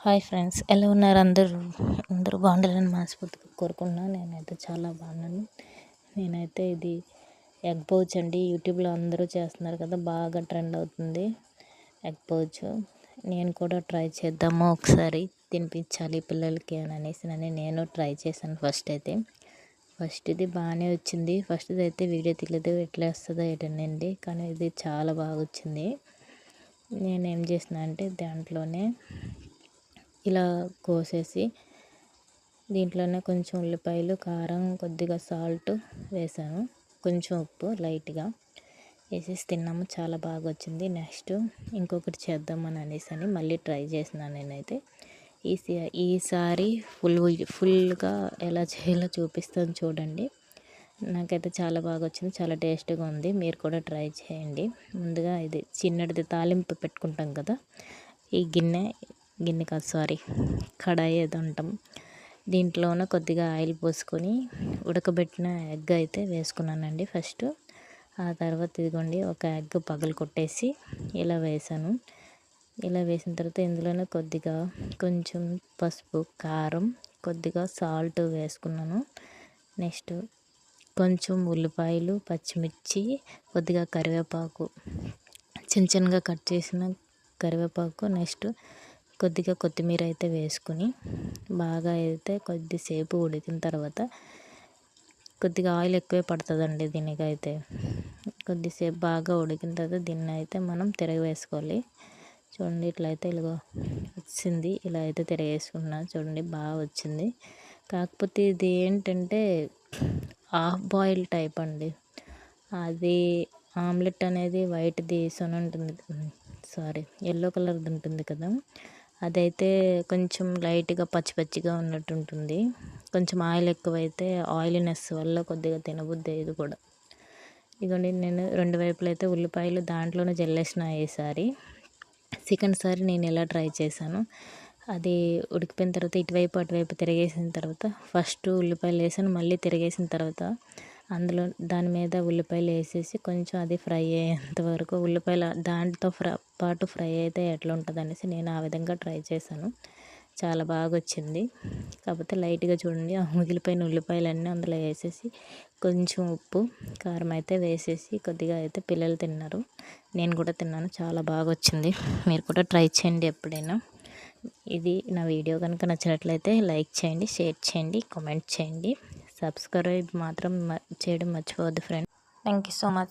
Hi friends, ఎలా ఉన్నారు? అందరూ బాగుండాలని మనస్ఫూర్తిగా కోరుకుంటున్నాను. నేనైతే చాలా బాగున్నాను. నేనైతే ఇది ఎగ్ పౌచ్ అండి. యూట్యూబ్లో అందరూ చేస్తున్నారు కదా, బాగా ట్రెండ్ అవుతుంది ఎగ్ పౌచ్. నేను కూడా ట్రై చేద్దాము, ఒకసారి తినిపించాలి పిల్లలకి అని అనేసి నేను ట్రై చేశాను. ఫస్ట్ ఇది బాగానే వచ్చింది. ఫస్ట్ అయితే వీడియో తీయలేదు, ఎట్లా వస్తుందో ఏంటండి, కానీ ఇది చాలా బాగా వచ్చింది. నేనేం చేసిన అంటే దాంట్లోనే ఇలా కోసేసి దీంట్లోనే కొంచెం ఉల్లిపాయలు, కారం, కొద్దిగా సాల్ట్ వేసాను, కొంచెం ఉప్పు లైట్గా వేసేసి తిన్నాము. చాలా బాగా వచ్చింది. నెక్స్ట్ ఇంకొకటి చేద్దామని అనేసి మళ్ళీ ట్రై చేసినాను. నేనైతే ఈసారి ఫుల్గా ఎలా చేయాలో చూపిస్తాను చూడండి. నాకైతే చాలా బాగా వచ్చింది, చాలా టేస్ట్గా ఉంది. మీరు కూడా ట్రై చేయండి. ముందుగా ఇది చిన్నది తాలింపు పెట్టుకుంటాం కదా, ఈ గిన్నె కాదు సారీ, కడాయి ఏదో అంటాం, దీంట్లోనే కొద్దిగా ఆయిల్ పోసుకొని ఉడకబెట్టిన ఎగ్ అయితే వేసుకున్నానండి ఫస్ట్. ఆ తర్వాత ఇదిగోండి ఒక ఎగ్ పగలు కొట్టేసి ఇలా వేసాను. ఇలా వేసిన తర్వాత ఇందులోనే కొద్దిగా కొంచెం పసుపు, కారం, కొద్దిగా సాల్ట్ వేసుకున్నాను. నెక్స్ట్ కొంచెం ఉల్లిపాయలు, పచ్చిమిర్చి, కొద్దిగా కరివేపాకు, చిన్నగా కట్ చేసిన కరివేపాకు, నెక్స్ట్ కొద్దిగా కొత్తిమీర అయితే వేసుకుని బాగా అయితే కొద్దిసేపు ఉడికిన తర్వాత, కొద్దిగా ఆయిల్ ఎక్కువే పడుతుందండి దీనికైతే. కొద్దిసేపు బాగా ఉడికిన తర్వాత దీన్ని అయితే మనం తిరగవేసుకోవాలి. చూడండి, ఇట్లయితే ఇలాగ వచ్చింది. ఇలా అయితే తిరగేసుకున్నాను చూడండి, బాగా వచ్చింది. కాకపోతే ఇది ఏంటంటే హాఫ్ బాయిల్ టైప్ అండి. అది ఆమ్లెట్ అనేది వైట్ది ఉంటుంది, సారీ ఎల్లో కలర్ది ఉంటుంది కదా, అదైతే కొంచెం లైట్గా పచ్చిగా ఉన్నట్టు ఉంటుంది. కొంచెం ఆయిల్ ఎక్కువైతే ఆయిలీనెస్ వల్ల కొద్దిగా తినబుద్ధి ఇది కూడా. ఇదిగోండి, నేను రెండు వైపులు అయితే ఉల్లిపాయలు దాంట్లోనే జల్లేసిన. ఈసారి సెకండ్ సారి నేను ఎలా ట్రై చేశాను, అది ఉడికిపోయిన తర్వాత ఇటువైపు అటువైపు తిరిగేసిన తర్వాత ఫస్ట్ ఉల్లిపాయలు వేసాను, మళ్ళీ తిరిగేసిన తర్వాత అందులో దాని మీద ఉల్లిపాయలు వేసేసి కొంచెం అది ఫ్రై అయ్యేంత వరకు, ఉల్లిపాయలు దాంట్లో పాటు ఫ్రై అయితే ఎట్లా ఉంటుంది అనేసి నేను ఆ విధంగా ట్రై చేశాను. చాలా బాగా వచ్చింది. కాకపోతే లైట్గా చూడండి, మిగిలిపోయిన ఉల్లిపాయలన్నీ అందులో వేసేసి కొంచెం ఉప్పు, కారం అయితే వేసేసి కొద్దిగా అయితే పిల్లలు తిన్నారు, నేను కూడా తిన్నాను. చాలా బాగా వచ్చింది. మీరు కూడా ట్రై చేయండి ఎప్పుడైనా. ఇది నా వీడియో కనుక నచ్చినట్లయితే లైక్ చేయండి, షేర్ చేయండి, కామెంట్ చేయండి. సబ్స్క్రైబ్ మాత్రం చేయడం మర్చిపోవద్దు friend. Thank you so much.